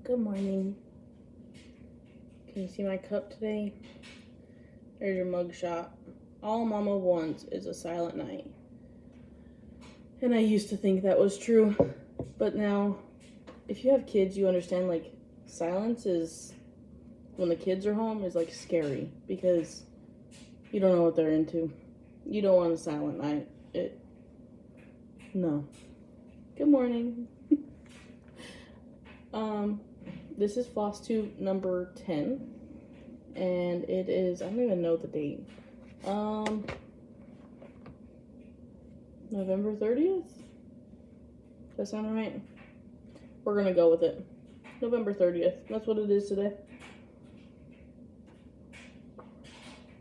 Good morning. Can you see my cup today? There's your mug shot. All Mama wants is a silent night. And I used to think that was true, but now, if you have kids, you understand, like, silence is, when the kids are home, is, like, scary, because you don't know what they're into. You don't want a silent night. No. Good morning. This is Flosstube number 10, and it is, I don't even know the date. November 30th? Does that sound right? We're gonna go with it. November 30th. That's what it is today.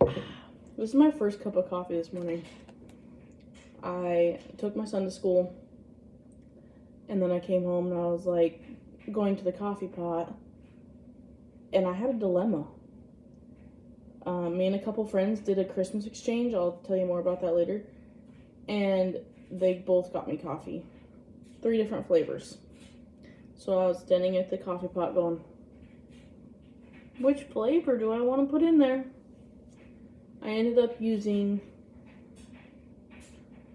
This is my first cup of coffee this morning. I took my son to school, and then I came home and I was like going to the coffee pot, and I had a dilemma. Me and a couple friends did a Christmas exchange. I'll tell you more about that later. And they both got me coffee. 3 different flavors. So I was standing at the coffee pot going, which flavor do I want to put in there? I ended up using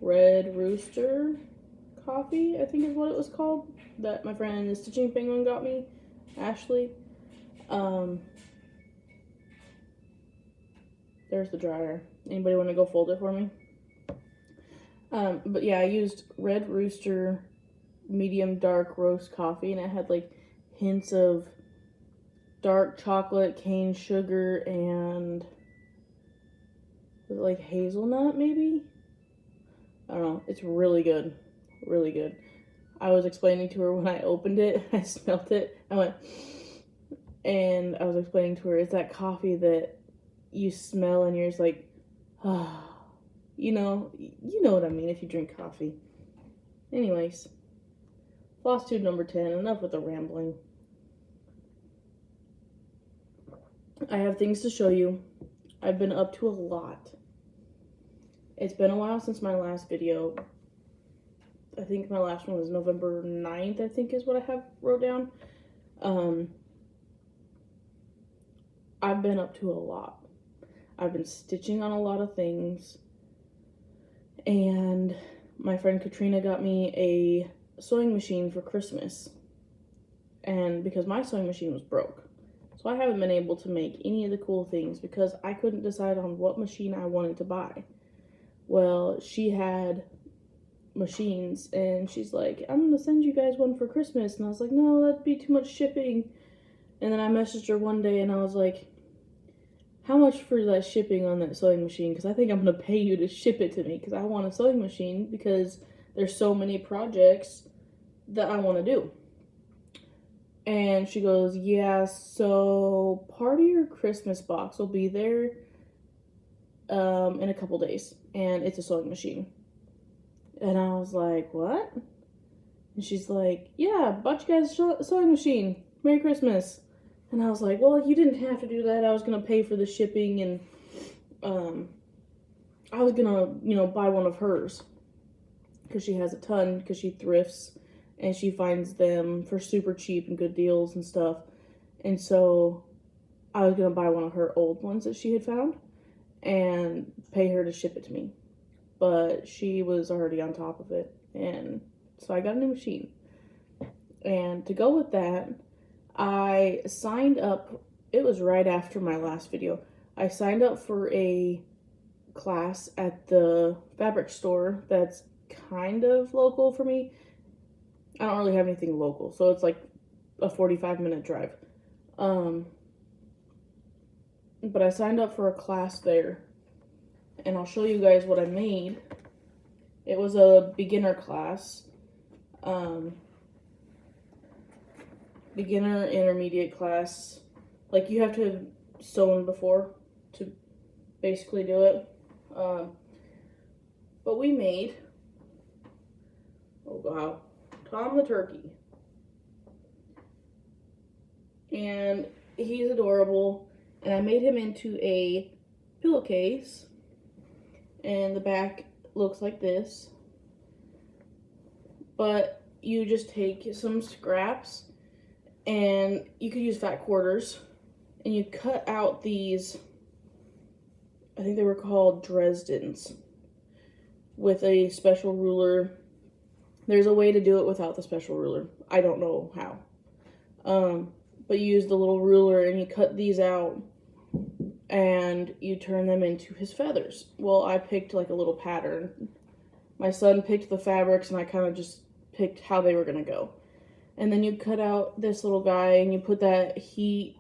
Red Rooster coffee, I think is what it was called, that my friend the Stitching Penguin got me, Ashley. There's the dryer. Anybody want to go fold it for me? But yeah, I used Red Rooster medium dark roast coffee, and it had like hints of dark chocolate, cane sugar, and was it like hazelnut maybe? I don't know. It's really good. Really good. I was explaining to her when I opened it, I smelled it, I went, and I was explaining to her, it's that coffee that you smell and you're just like, ah, you know what I mean if you drink coffee. Anyways, Flosstube number 10, enough with the rambling. I have things to show you. I've been up to a lot. It's been a while since my last video. I think my last one was November 9th, I think is what I have wrote down. I've been up to a lot. I've been stitching on a lot of things. And my friend Katrina got me a sewing machine for Christmas. And because my sewing machine was broke. So I haven't been able to make any of the cool things because I couldn't decide on what machine I wanted to buy. Well, she had machines, and she's like, I'm gonna send you guys one for Christmas. And I was like, no, that'd be too much shipping. And then I messaged her one day and I was like, how much for that shipping on that sewing machine? Because I think I'm gonna pay you to ship it to me because I want a sewing machine because there's so many projects that I want to do. And she goes, yeah, so part of your Christmas box will be there in a couple days, and it's a sewing machine. And I was like, what? And she's like, yeah, bought you guys a sewing machine. Merry Christmas. And I was like, well, you didn't have to do that. I was going to pay for the shipping, and I was going to, buy one of hers. Because she has a ton, because she thrifts, and she finds them for super cheap and good deals and stuff. And so I was going to buy one of her old ones that she had found and pay her to ship it to me. But she was already on top of it, and so I got a new machine. And to go with that, I signed up, it was right after my last video, I signed up for a class at the fabric store that's kind of local for me. I don't really have anything local, so it's like a 45-minute drive. But I signed up for a class there, and I'll show you guys what I made. It was a beginner class. Beginner, intermediate class. Like, you have to have sewn before to basically do it. But we made, oh wow, Tom the Turkey. And he's adorable. And I made him into a pillowcase. And the back looks like this. But you just take some scraps And you could use fat quarters, and you cut out these, I think they were called Dresdens, with a special ruler. There's a way to do it without the special ruler. I don't know how. But you use the little ruler and you cut these out and you turn them into his feathers. Well, I picked like a little pattern. My son picked the fabrics and I kind of just picked how they were going to go. And then you cut out this little guy and you put that heat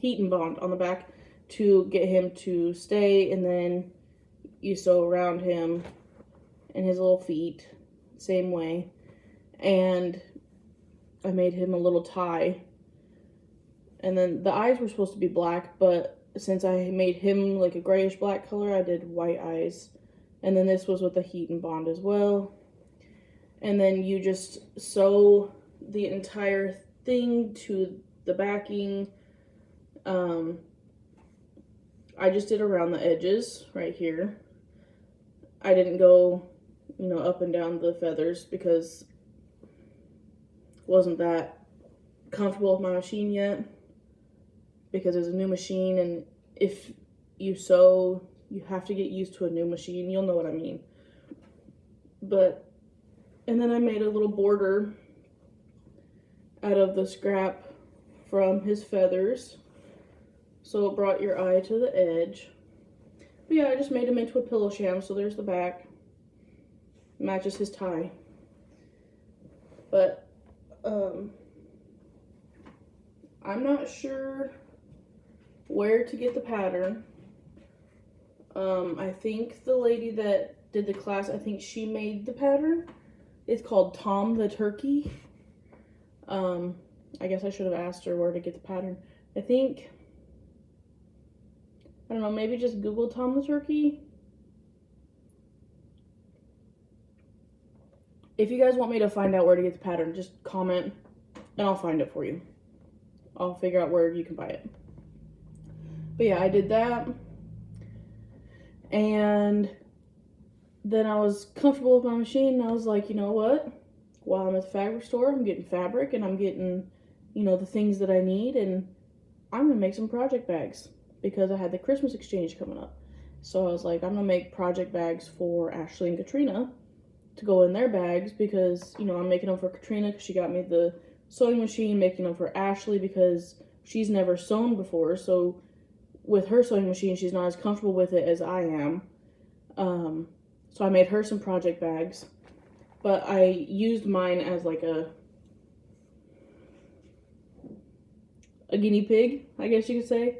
and bond on the back to get him to stay, and then you sew around him and his little feet, same way. And I made him a little tie. And then the eyes were supposed to be black, but since I made him like a grayish black color, I did white eyes. And then this was with the heat and bond as well. And then you just sew the entire thing to the backing. I just did around the edges right here. I didn't go, up and down the feathers because I wasn't that comfortable with my machine yet, because it's a new machine, and if you sew, you have to get used to a new machine. You'll know what I mean. And then I made a little border out of the scrap from his feathers, so it brought your eye to the edge. But yeah, I just made him into a pillow sham, so there's the back. Matches his tie. But, I'm not sure where to get the pattern. I think the lady that did the class, I think she made the pattern. It's called Tom the Turkey. I guess I should have asked her where to get the pattern. I don't know, maybe just Google Tom the Turkey. If you guys want me to find out where to get the pattern, just comment and I'll find it for you. I'll figure out where you can buy it. But yeah, I did that. And then I was comfortable with my machine, and I was like, you know what? While I'm at the fabric store, I'm getting fabric and I'm getting, the things that I need, and I'm going to make some project bags because I had the Christmas exchange coming up. So I was like, I'm going to make project bags for Ashley and Katrina to go in their bags because, I'm making them for Katrina because she got me the sewing machine, making them for Ashley because she's never sewn before. So with her sewing machine, she's not as comfortable with it as I am. So I made her some project bags, but I used mine as like a guinea pig, I guess you could say.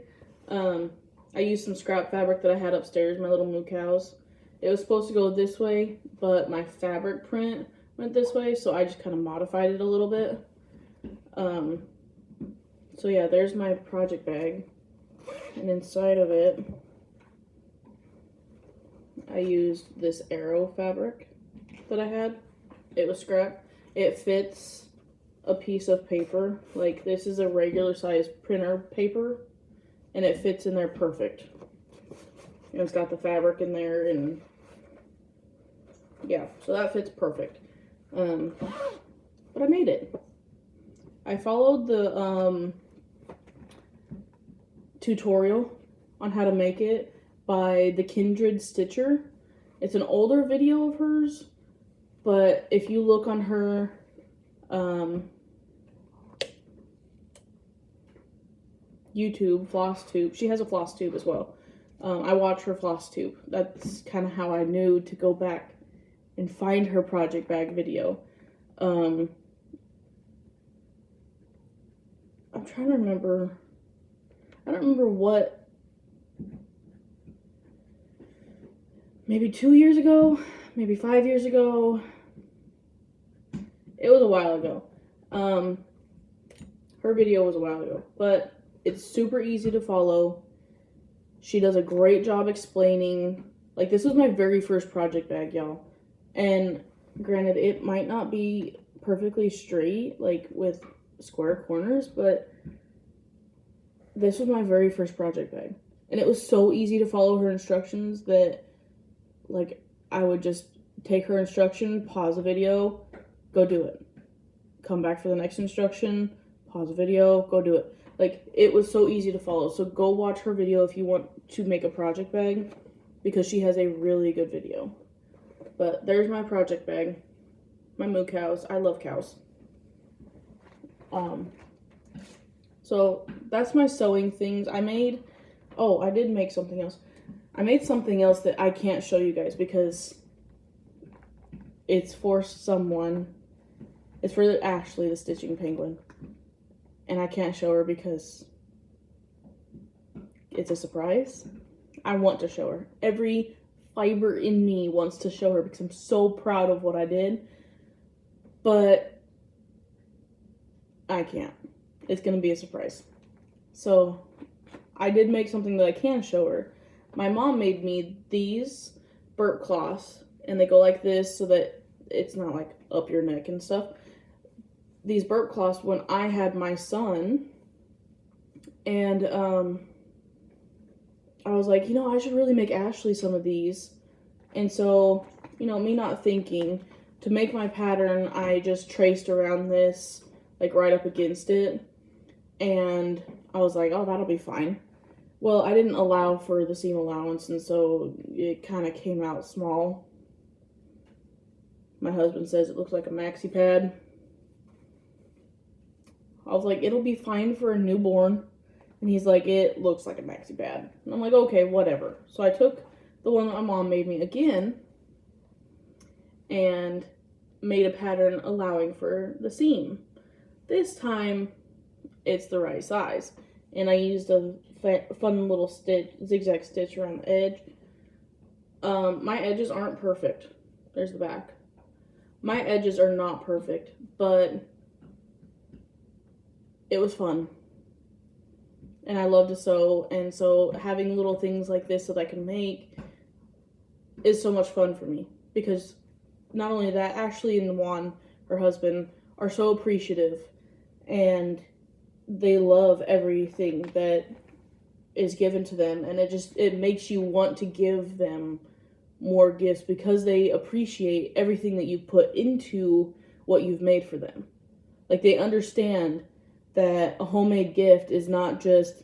I used some scrap fabric that I had upstairs, my little moo cows. It was supposed to go this way, but my fabric print went this way, so I just kind of modified it a little bit. So yeah, there's my project bag, and inside of it, I used this arrow fabric that I had. It was scrap. It fits a piece of paper. Like, this is a regular size printer paper, and it fits in there perfect. And it's got the fabric in there, and yeah, so that fits perfect. But I made it. I followed the tutorial on how to make it by the Kindred Stitcher. It's an older video of hers, but if you look on her YouTube, Flosstube, she has a Flosstube as well. I watch her Flosstube. That's kind of how I knew to go back and find her project bag video. I'm trying to remember. I don't remember what. Maybe 2 years ago, maybe 5 years ago. It was a while ago. Her video was a while ago, but it's super easy to follow. She does a great job explaining. Like, this was my very first project bag, y'all. And granted, it might not be perfectly straight, like with square corners, but this was my very first project bag. And it was so easy to follow her instructions that, like, I would just take her instruction, pause the video, go do it. come back for the next instruction, pause the video, go do it. Like, it was so easy to follow. So go watch her video if you want to make a project bag, because she has a really good video. But there's my project bag. My moo cows. I love cows. So that's my sewing things. I did make something else. I made something else that I can't show you guys because it's for someone. It's for Ashley, the stitching penguin. And I can't show her because it's a surprise. I want to show her. Every fiber in me wants to show her because I'm so proud of what I did. But I can't. It's going to be a surprise. So I did make something that I can show her. My mom made me these burp cloths, and they go like this so that it's not like up your neck and stuff. These burp cloths when I had my son, and I was like, I should really make Ashley some of these. And so, me not thinking, to make my pattern, I just traced around this, like right up against it, and I was like, oh, that'll be fine. Well, I didn't allow for the seam allowance, and so it kind of came out small. My husband says it looks like a maxi pad. I was like, it'll be fine for a newborn. And he's like, it looks like a maxi pad. And I'm like, okay, whatever. So I took the one that my mom made me again and made a pattern allowing for the seam. This time, it's the right size. And I used a fun little zigzag stitch around the edge. My edges aren't perfect. There's the back. My edges are not perfect, but it was fun. And I love to sew, and so having little things like this that I can make is so much fun for me. Because not only that, Ashley and Juan, her husband, are so appreciative, and they love everything that is given to them, and it makes you want to give them more gifts because they appreciate everything that you put into what you've made for them. Like, they understand that a homemade gift is not just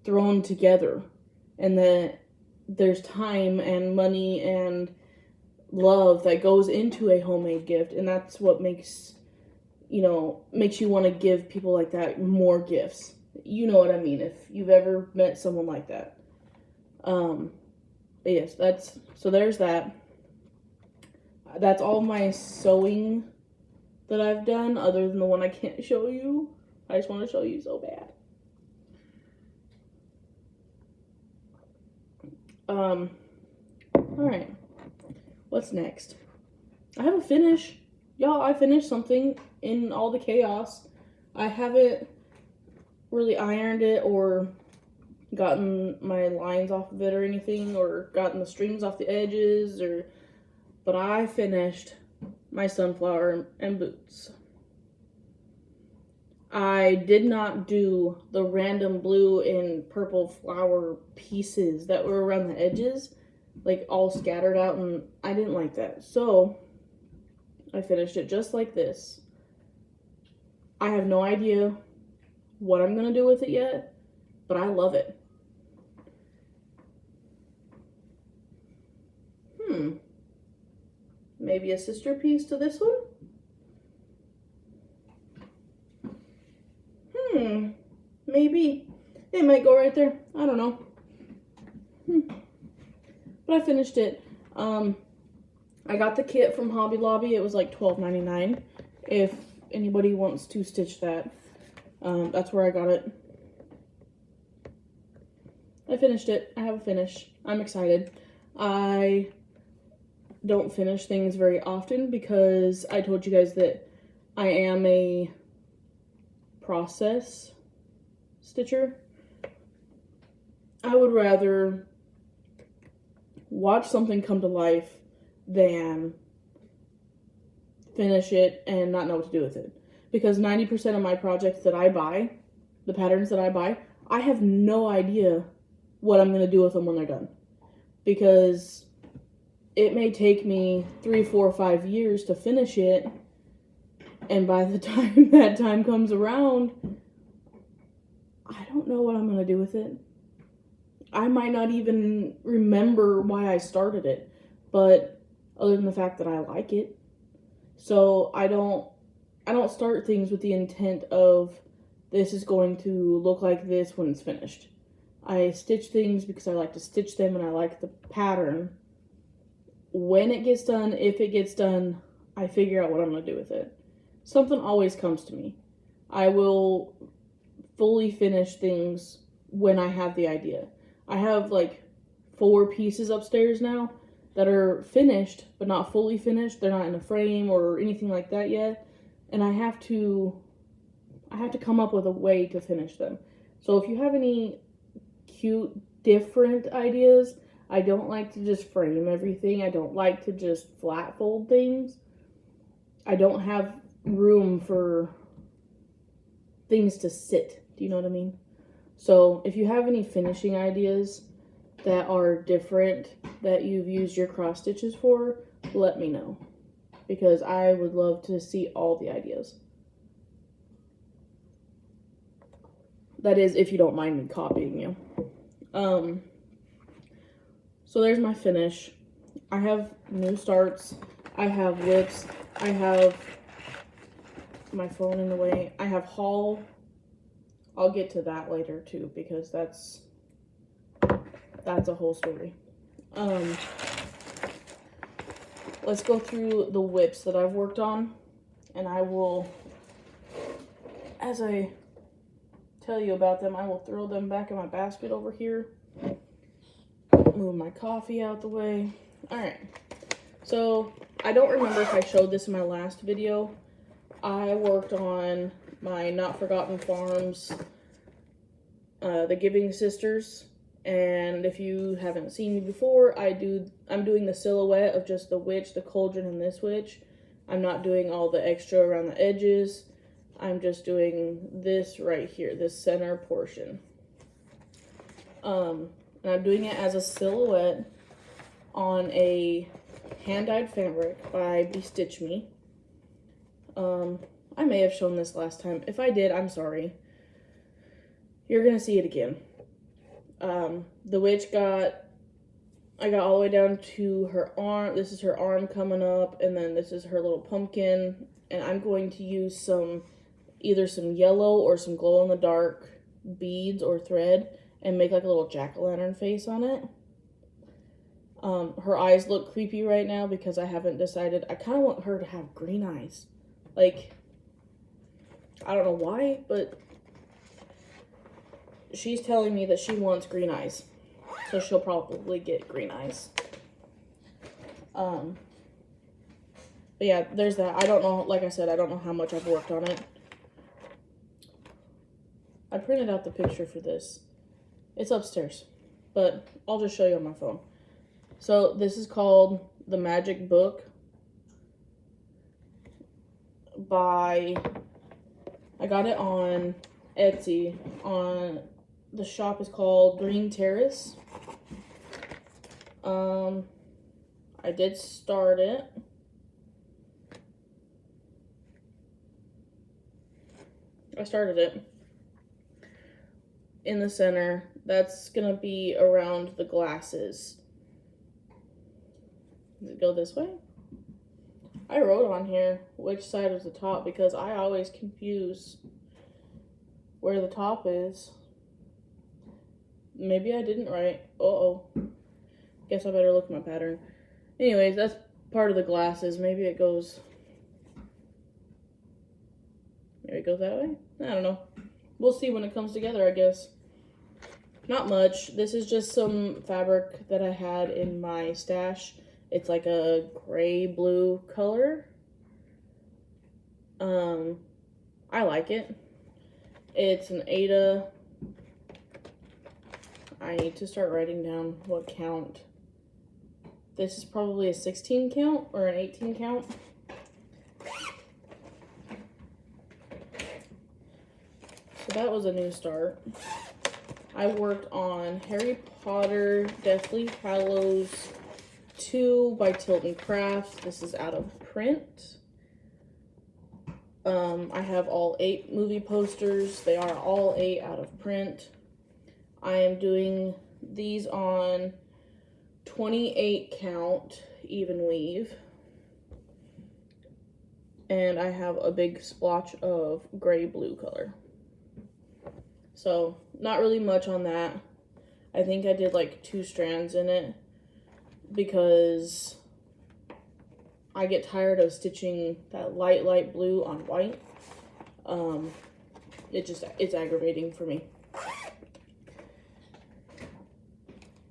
thrown together, and that there's time and money and love that goes into a homemade gift, and that's what makes you want to give people like that more gifts. You know what I mean, if you've ever met someone like that. Yes, there's that. That's all my sewing that I've done, other than the one I can't show you. I just want to show you so bad. Alright. What's next? I have a finish. Y'all, I finished something in all the chaos. I haven't really ironed it or gotten my lines off of it or anything, or gotten the strings off the edges, but I finished my sunflower and boots. I did not do the random blue and purple flower pieces that were around the edges, like all scattered out, and I didn't like that. So I finished it just like this. I have no idea what I'm going to do with it yet, but I love it. Maybe a sister piece to this one? Maybe. It might go right there. I don't know. But I finished it. I got the kit from Hobby Lobby. It was like $12.99. If anybody wants to stitch that, that's where I got it. I finished it. I have a finish. I'm excited. I don't finish things very often because I told you guys that I am a process stitcher. I would rather watch something come to life than finish it and not know what to do with it. Because 90% of my projects that I buy, the patterns that I buy, I have no idea what I'm going to do with them when they're done. Because it may take me 3, 4, 5 years to finish it, And by the time that time comes around, I don't know what I'm going to do with it. I might not even remember why I started it, but other than the fact that I like it. So I don't start things with the intent of this is going to look like this when it's finished. I stitch things because I like to stitch them and I like the pattern. When it gets done, if it gets done, I figure out what I'm going to do with it. Something always comes to me. I will fully finish things when I have the idea. I have like 4 pieces upstairs now that are finished, but not fully finished. They're not in a frame or anything like that yet. And I have to come up with a way to finish them. So if you have any cute, different ideas, I don't like to just frame everything. I don't like to just flat fold things. I don't have room for things to sit. Do you know what I mean? So if you have any finishing ideas that are different that you've used your cross stitches for, let me know, because I would love to see all the ideas. That is, if you don't mind me copying you. So there's my finish. I have new starts. I have WIPs. I have my phone in the way. I have haul. I'll get to that later too, because that's a whole story. Let's go through the WIPs that I've worked on, and I will, as I tell you about them, I will throw them back in my basket over here. Move my coffee out the way. Alright, so I don't remember if I showed this in my last video. I worked on my Not Forgotten Farms, the Giving Sisters, and if you haven't seen me before, I'm doing the silhouette of just the witch, the cauldron, and this witch. I'm not doing all the extra around the edges. I'm just doing this right here, this center portion. And I'm doing it as a silhouette on a hand-dyed fabric by Bestitch Me. I may have shown this last time. If I did, I'm sorry. You're gonna see it again. The witch I got all the way down to her arm. This is her arm coming up, and then this is her little pumpkin. And I'm going to use either some yellow or some glow-in-the-dark beads or thread and make like a little jack-o'-lantern face on it. Her eyes look creepy right now because I haven't decided. I kind of want her to have green eyes. Like, I don't know why, but she's telling me that she wants green eyes. So she'll probably get green eyes. But yeah, there's that. I don't know, like I said, I don't know how much I've worked on it. I printed out the picture for this. It's upstairs, but I'll just show you on my phone. So this is called The Magic Book I got it on Etsy. The shop is called Green Terrace. I did start it. I started it in the center. That's gonna be around the glasses. Does it go this way? I wrote on here which side is the top because I always confuse where the top is. Maybe I didn't write. Uh-oh. Guess I better look at my pattern. Anyways, that's part of the glasses. Maybe it goes that way? I don't know. We'll see when it comes together, I guess. Not much. This is just some fabric that I had in my stash. It's like a gray-blue color. I like it. It's an Ada. I need to start writing down what count. This is probably a 16 count or an 18 count. So that was a new start. I worked on Harry Potter Deathly Hallows 2 by Tilton Crafts. This is out of print. I have all 8 movie posters. They are all 8 out of print. I am doing these on 28 count even weave. And I have a big splotch of gray-blue color. So, not really much on that. I think I did like 2 strands in it because I get tired of stitching that light blue on white. It's aggravating for me.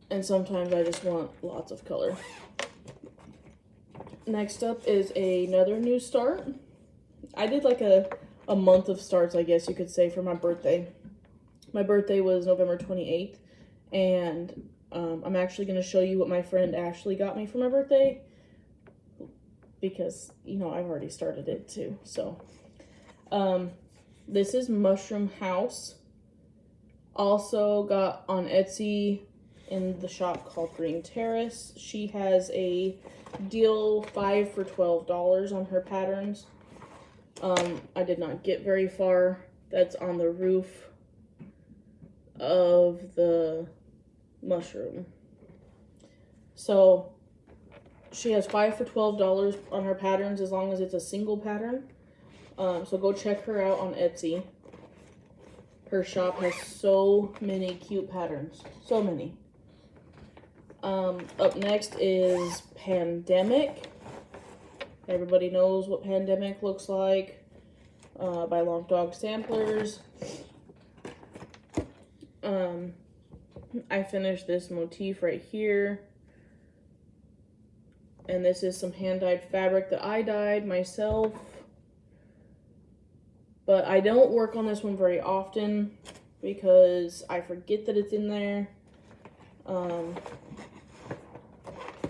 And sometimes I just want lots of color. Next up is another new start. I did like a month of starts, I guess you could say, for my birthday. My birthday was November 28th, and I'm actually going to show you what my friend Ashley got me for my birthday, because, you know, I've already started it too. So, this is Mushroom House. Also got on Etsy in the shop called Green Terrace. She has a deal 5 for $12 on her patterns. I did not get very far. That's on the roof of the mushroom. So she has 5 for $12 on her patterns as long as it's a single pattern. So go check her out on Etsy. Her shop has so many cute patterns. So many. Up next is Pandemic. Everybody knows what Pandemic looks like by Long Dog Samplers. I finished this motif right here. And this is some hand-dyed fabric that I dyed myself. But I don't work on this one very often because I forget that it's in there.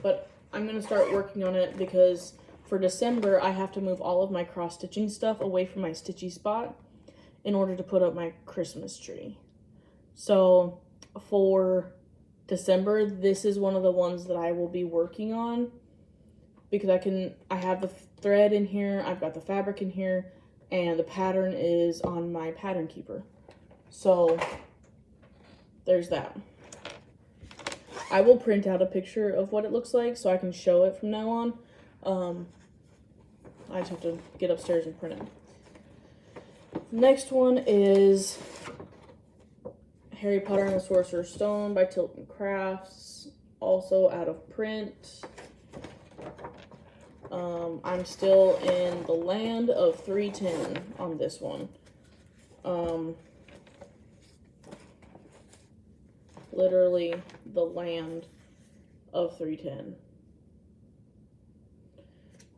But I'm going to start working on it because for December, I have to move all of my cross-stitching stuff away from my stitchy spot in order to put up my Christmas tree. So for December, this is one of the ones that I will be working on because I have the thread in here, I've got the fabric in here, and the pattern is on my pattern keeper. So there's that. I will print out a picture of what it looks like so I can show it from now on. I just have to get upstairs and print it. Next one is Harry Potter and the Sorcerer's Stone by Tilton Crafts, also out of print. I'm still in the land of 310 on this one. Literally the land of 310.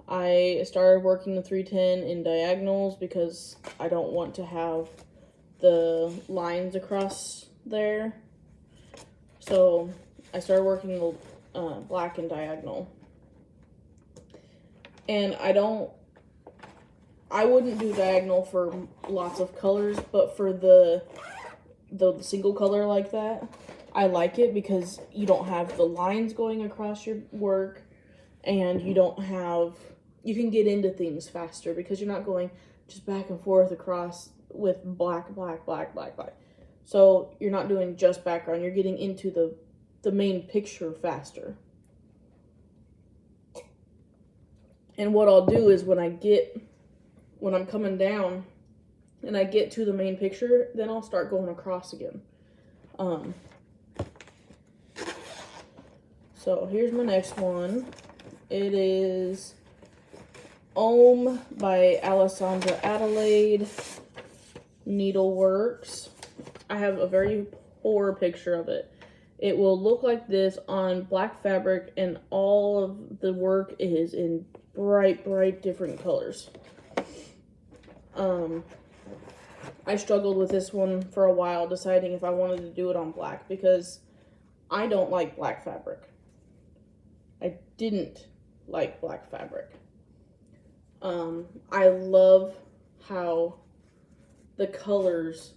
I started working the 310 in diagonals because I don't want to have the lines across there. So I started working the black and diagonal. And I wouldn't do diagonal for lots of colors, but for the single color like that, I like it because you don't have the lines going across your work, and you can get into things faster because you're not going just back and forth across with black. So you're not doing just background, you're getting into the main picture faster. And what I'll do is when I'm coming down and I get to the main picture, then I'll start going across again. So here's my next one. It is Ohm by Alessandra Adelaide Needleworks. I have a very poor picture of it. It will look like this on black fabric, and all of the work is in bright different colors. I struggled with this one for a while, deciding if I wanted to do it on black because I don't like black fabric. I didn't like black fabric. I love how the colors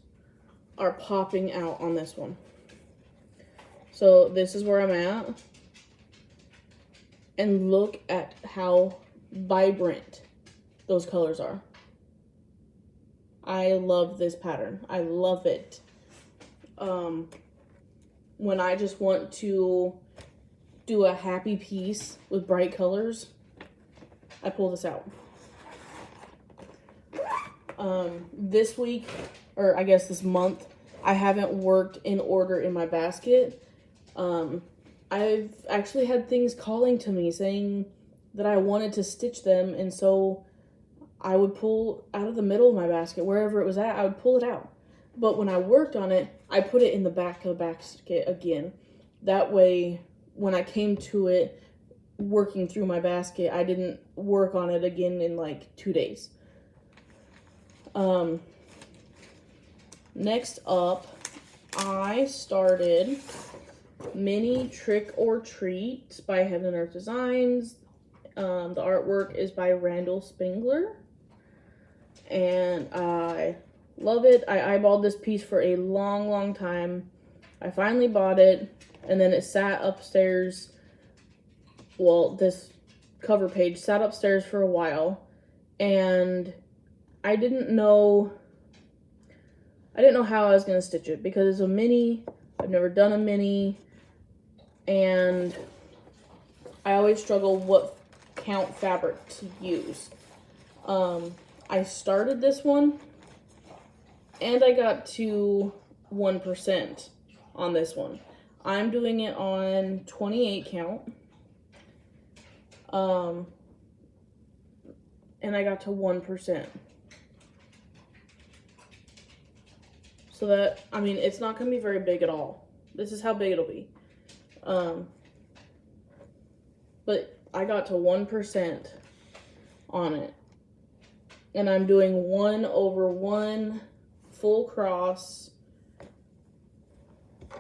are popping out on this one. So this is where I'm at. And look at how vibrant those colors are. I love this pattern. I love it. When I just want to do a happy piece with bright colors, I pull this out. This week, or I guess this month, I haven't worked in order in my basket. I've actually had things calling to me saying that I wanted to stitch them, and so I would pull out of the middle of my basket, wherever it was at, I would pull it out. But when I worked on it, I put it in the back of the basket again. That way, when I came to it, working through my basket, I didn't work on it again in like 2 days. Next up, I started Mini Trick or Treat by Heaven and Earth Designs. The artwork is by Randall Spengler, and I love it. I eyeballed this piece for a long time. I finally bought it, and then it sat upstairs. Well, this cover page sat upstairs for a while, and I didn't know how I was going to stitch it because it's a mini. I've never done a mini, and I always struggle what count fabric to use. I started this one, and I got to 1% on this one. I'm doing it on 28 count. And I got to 1%. So that, I mean, it's not going to be very big at all. This is how big it'll be. But I got to 1% on it. And I'm doing 1/1 full cross.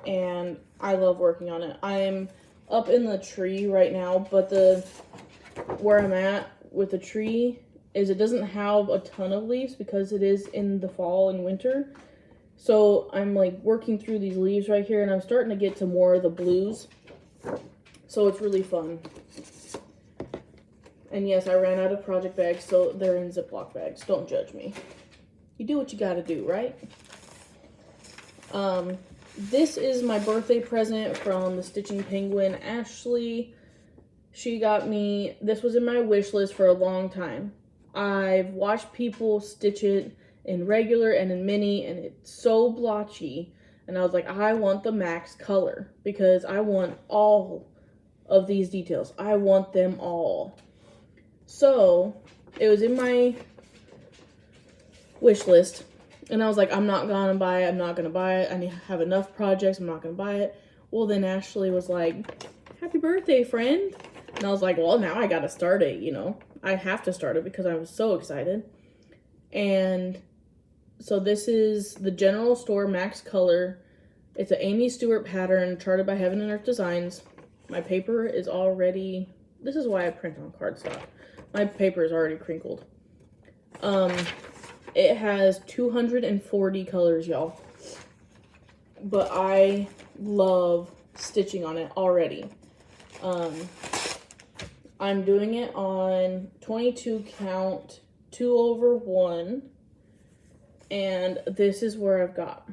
And I love working on it. I'm up in the tree right now, but where I'm at with the tree is it doesn't have a ton of leaves because it is in the fall and winter. So I'm like working through these leaves right here, and I'm starting to get to more of the blues. So it's really fun. And yes, I ran out of project bags, so they're in Ziploc bags. Don't judge me. You do what you gotta do, right? This is my birthday present from the Stitching Penguin, Ashley. She got me, this was in my wish list for a long time. I've watched people stitch it in regular and in mini, and it's so blotchy. And I was like, I want the max color because I want all of these details. I want them all. So it was in my wish list, and I was like, I'm not gonna buy it. I'm not gonna buy it. I have enough projects. I'm not gonna buy it. Well, then Ashley was like, happy birthday, friend. And I was like, well, now I gotta start it, you know. I have to start it because I was so excited. And so this is the General Store Max Color. It's an Amy Stewart pattern charted by Heaven and Earth Designs. My paper is already, this is why I print on cardstock. My paper is already crinkled. It has 240 colors, y'all. But I love stitching on it already. I'm doing it on 22 count, 2/1. And this is where I've got.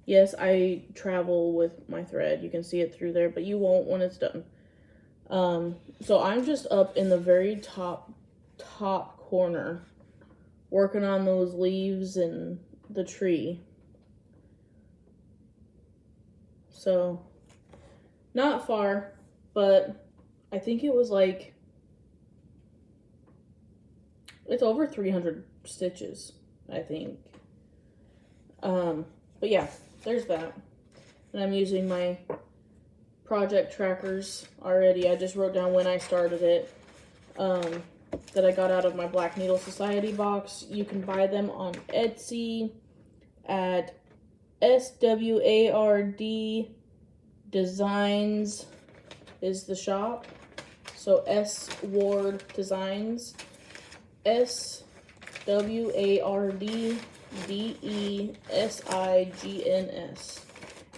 Yes, I travel with my thread. You can see it through there, but you won't when it's done. So I'm just up in the very top corner working on those leaves and the tree. So not far, but I think it was like, it's over 300 stitches, I think. But yeah, there's that. And I'm using my project trackers already. I just wrote down when I started it, that I got out of my Black Needle Society box. You can buy them on Etsy at SWARD Designs is the shop. So SWARD Designs, SWARDDESIGNS.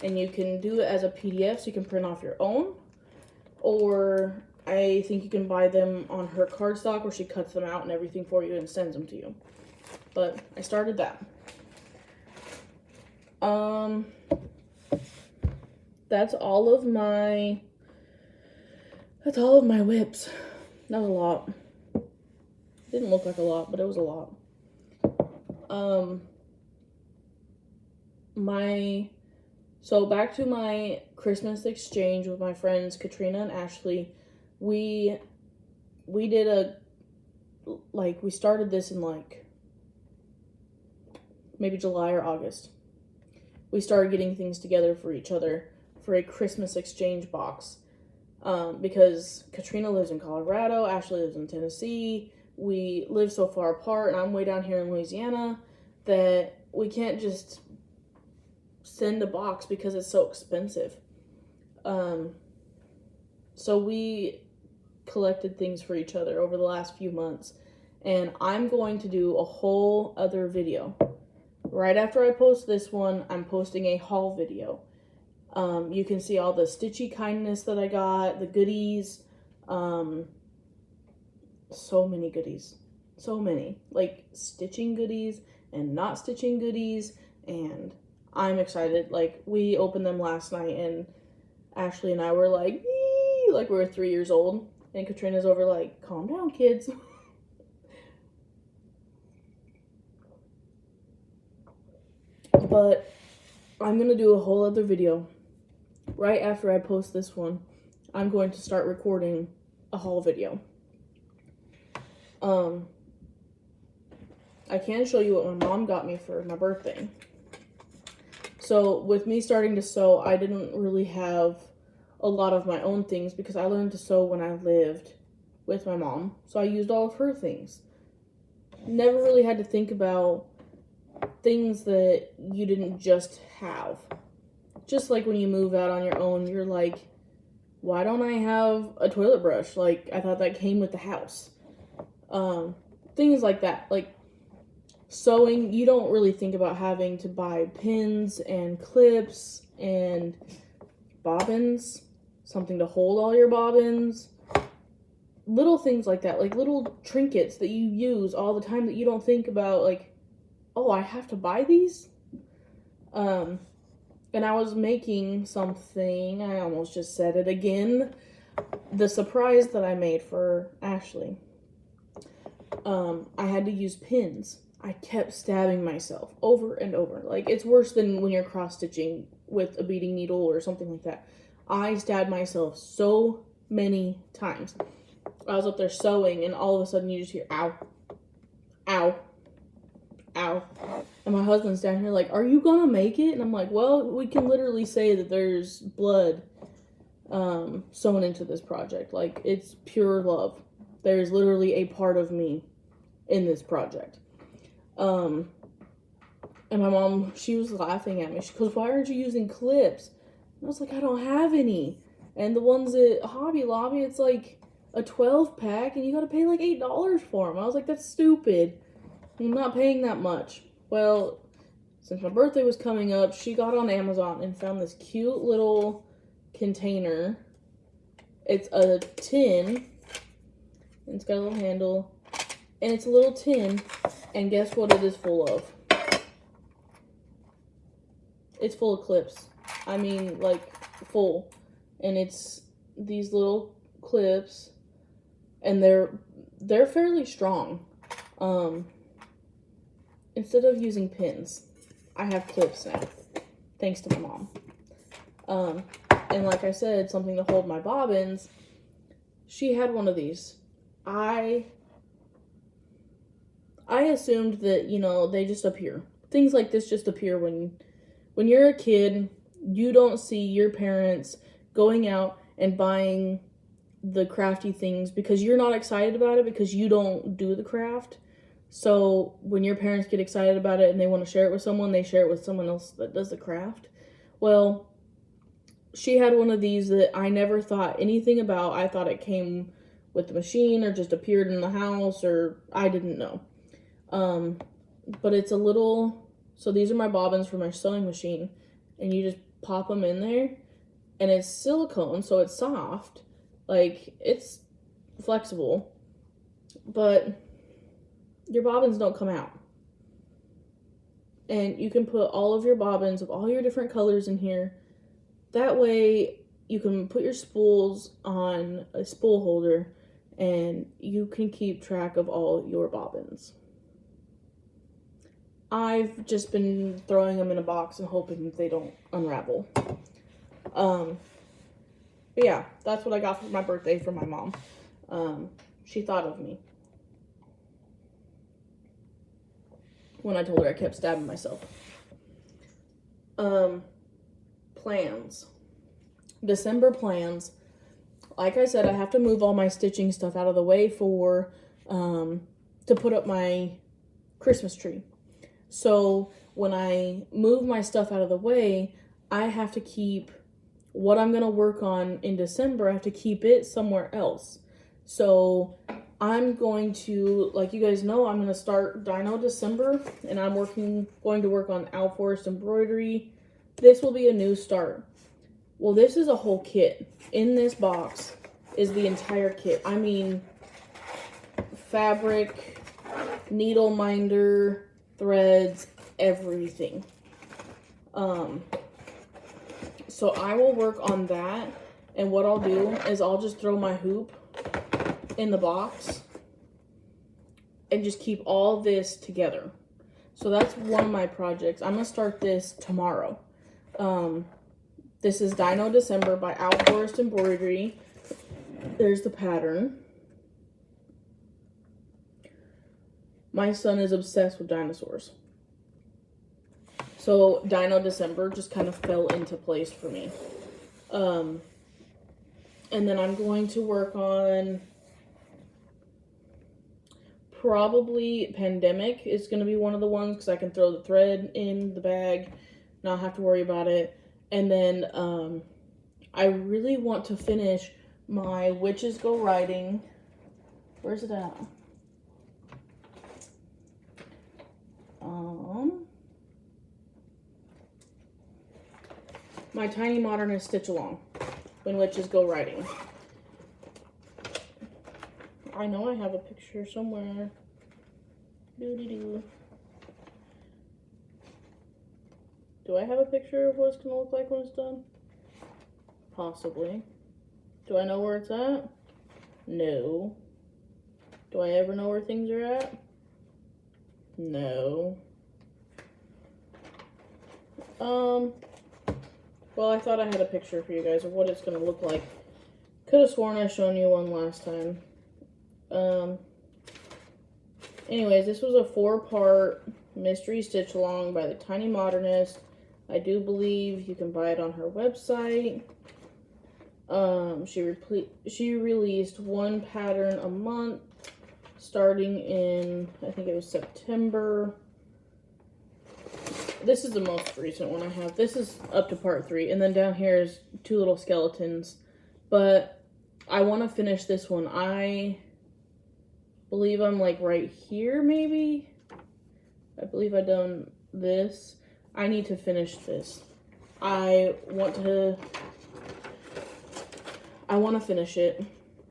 And you can do it as a PDF, so you can print off your own. Or I think you can buy them on her cardstock, where she cuts them out and everything for you and sends them to you. But I started that. That's all of my WIPs. That was a lot. Didn't look like a lot, but it was a lot. So back to my Christmas exchange with my friends Katrina and Ashley. We did we started this in like maybe July or August. We started getting things together for each other for a Christmas exchange box. Because Katrina lives in Colorado, Ashley lives in Tennessee. We live so far apart, and I'm way down here in Louisiana, that we can't just send a box because it's so expensive. So we collected things for each other over the last few months, and I'm going to do a whole other video. Right after I post this one, I'm posting a haul video. You can see all the stitchy kindness that I got, the goodies, so many goodies, so many, like stitching goodies and not stitching goodies, and I'm excited. Like, we opened them last night, and Ashley and I were like, ee! Like we were 3 years old, and Katrina's over like, calm down, kids. But I'm gonna do a whole other video. Right after I post this one, I'm going to start recording a haul video. I can show you what my mom got me for my birthday. So with me starting to sew, I didn't really have a lot of my own things because I learned to sew when I lived with my mom. So I used all of her things. Never really had to think about things that you didn't just have. Just like when you move out on your own, you're like, why don't I have a toilet brush? Like, I thought that came with the house. Things like that. Like, sewing, you don't really think about having to buy pins and clips and bobbins, something to hold all your bobbins. Little things like that, like little trinkets that you use all the time that you don't think about, like, oh, I have to buy these? And I was making something, I almost just said it again, the surprise that I made for Ashley. I had to use pins. I kept stabbing myself over and over. Like, it's worse than when you're cross-stitching with a beading needle or something like that. I stabbed myself so many times. I was up there sewing, and all of a sudden you just hear, ow, ow, ow. And my husband's down here like, are you gonna make it? And I'm like, well, we can literally say that there's blood sewn into this project. Like, it's pure love. There's literally a part of me in this project. And my mom, she was laughing at me. She goes, why aren't you using clips? And I was like, I don't have any. And the ones at Hobby Lobby, it's like a 12-pack, and you gotta pay like $8 for them. I was like, that's stupid. I'm not paying that much. Well, since my birthday was coming up, she got on Amazon and found this cute little container. It's a tin. And it's got a little handle. And it's a little tin. And guess what it is full of? It's full of clips. I mean, like, full. And it's these little clips. And they're fairly strong. Instead of using pins, I have clips now. Thanks to my mom. And like I said, something to hold my bobbins. She had one of these. I assumed that, you know, they just appear. Things like this just appear when you're a kid. You don't see your parents going out and buying the crafty things because you're not excited about it because you don't do the craft. So when your parents get excited about it and they want to share it with someone, they share it with someone else that does the craft. Well, she had one of these that I never thought anything about. I thought it came with the machine or just appeared in the house, or I didn't know. But it's a little, so these are my bobbins for my sewing machine, and you just pop them in there, and it's silicone, so it's soft. Like, it's flexible, but your bobbins don't come out. and you can put all of your bobbins of all your different colors in here. That way you can put your spools on a spool holder and you can keep track of all your bobbins. I've just been throwing them in a box and hoping that they don't unravel. But yeah, that's what I got for my birthday from my mom. She thought of me when I told her I kept stabbing myself. Plans. December plans. Like I said, I have to move all my stitching stuff out of the way for, to put up my Christmas tree. So when I move my stuff out of the way, I have to keep what I'm going to work on in December. I have to keep it somewhere else. So I'm going to, like you guys know, I'm going to start Dino December, and I'm going to work on Owl Forest embroidery. This will be a new start. Well, this is a whole kit. In this box is the entire kit. I mean, fabric, needle minder, threads, everything. So I will work on that, and what I'll do is I'll just throw my hoop in the box and just keep all this together. So that's one of my projects. I'm gonna start this tomorrow. This is Dino December by Owl Forest Embroidery. There's the pattern. My son is obsessed with dinosaurs. So Dino December just kind of fell into place for me. And then I'm going to work on probably Pandemic is going to be one of the ones because I can throw the thread in the bag, not have to worry about it. And then I really want to finish my Witches Go Riding. Where's it at? My Tiny Modernist Stitch Along when Witches Go Riding. I know I have a picture somewhere. Do I have a picture of what it's going to look like when it's done? Possibly. Do I know where it's at? No. Do I ever know where things are at? No. Well, I thought I had a picture for you guys of what it's going to look like. Could have sworn I shown you one last time. Anyways, this was a 4-part mystery stitch along by the Tiny Modernist. I do believe you can buy it on her website. She released one pattern a month starting in, I think it was September. This is the most recent one I have. This is up to part 3. And then down here is 2 little skeletons. But I want to finish this one. I believe I'm like right here, maybe. I believe I've done this. I need to finish this. I want to finish it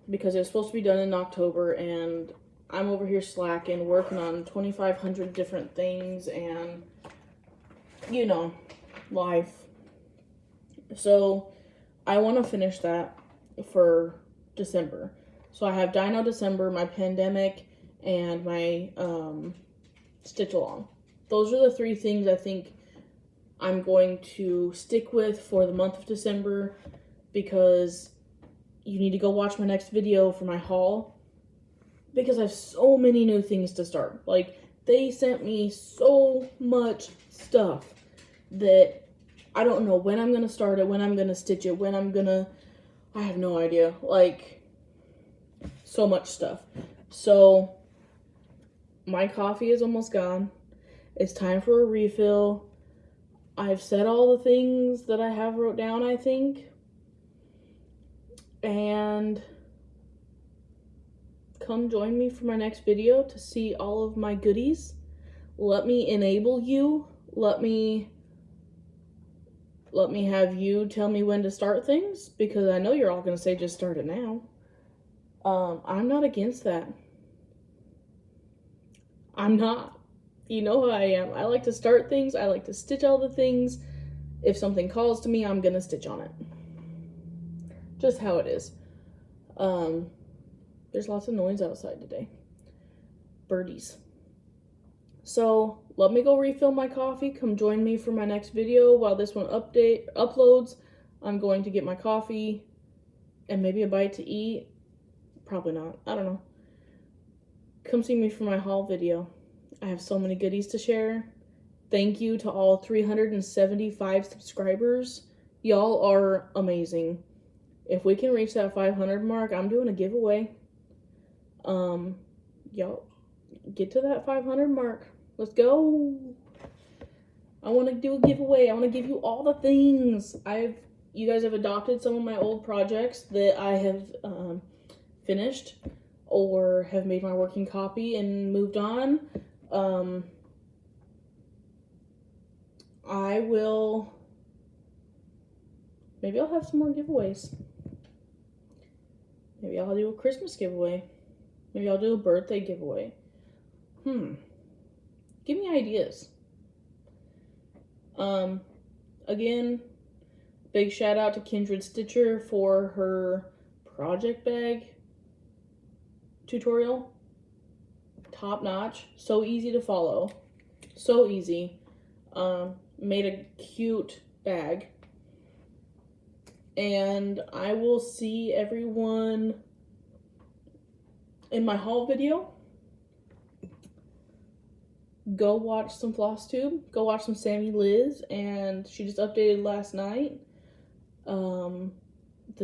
because it's supposed to be done in October, and I'm over here slacking, working on 2,500 different things, and you know, life. So I want to finish that for December. So I have Dino December, my Pandemic, and my Stitch Along. Those are the 3 things I think I'm going to stick with for the month of December, because you need to go watch my next video for my haul, because I have so many new things to start. Like, they sent me so much stuff that I don't know when I'm going to start it, when I'm going to stitch it, I have no idea. Like, so much stuff. So, my coffee is almost gone. It's time for a refill. I've said all the things that I have wrote down, I think. And come join me for my next video to see all of my goodies. Let me enable you. Let me have you tell me when to start things, because I know you're all going to say just start it now. I'm not against that. I'm not. You know how I am. I like to start things. I like to stitch all the things. If something calls to me, I'm gonna stitch on it. Just how it is. There's lots of noise outside today. Birdies. So let me go refill my coffee. Come join me for my next video. While this one uploads, I'm going to get my coffee and maybe a bite to eat. Probably not. I don't know. Come see me for my haul video. I have so many goodies to share. Thank you to all 375 subscribers. Y'all are amazing. If we can reach that 500 mark, I'm doing a giveaway. Y'all get to that 500 mark. Let's go. I want to do a giveaway. I want to give you all the things. You guys have adopted some of my old projects that I have finished or have made my working copy and moved on. Maybe I'll have some more giveaways. Maybe I'll do a Christmas giveaway. Maybe I'll do a birthday giveaway. Give me ideas. Again, big shout out to Kindred Stitcher for her project bag tutorial. Top notch. So easy to follow. So easy. Made a cute bag. And I will see everyone in my haul video. Go watch some Flosstube. Go watch some Sammie Liz. And she just updated last night. The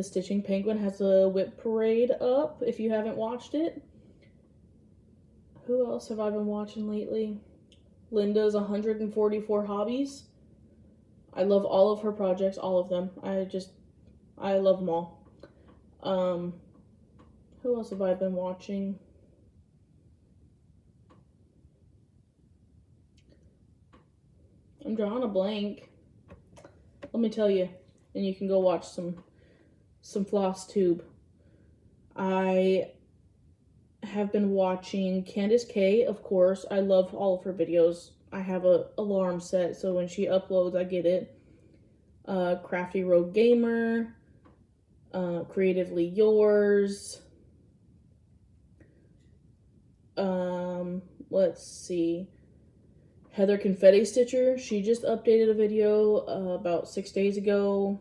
Stitching Penguin has a WIP Parade up if you haven't watched it. Who else have I been watching lately? Linda's 144 Hobbies. I love all of her projects, all of them. I love them all. Who else have I been watching? I'm drawing a blank. Let me tell you, and you can go watch some Flosstube. I have been watching Candace K, of course. I love all of her videos. I have a alarm set, so when she uploads, I get it. CraftyRogueGamer, Creatively Yours. Let's see. Heather Confetti Stitcher. She just updated a video about 6 days ago.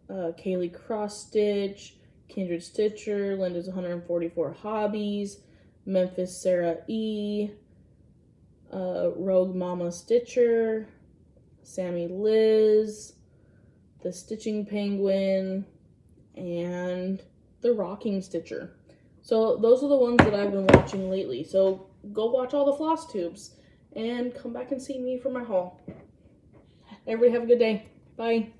Kaylee Crossstitch, Kindred Stitcher, Linda's 144 Hobbies, Memphis Sarah E, Rogue Mama Stitcher, Sammie Liz, the Stitching Penguin, and the Rocking Stitcher. So those are the ones that I've been watching lately. So go watch all the Flosstubes and come back and see me for my haul. Everybody have a good day. Bye.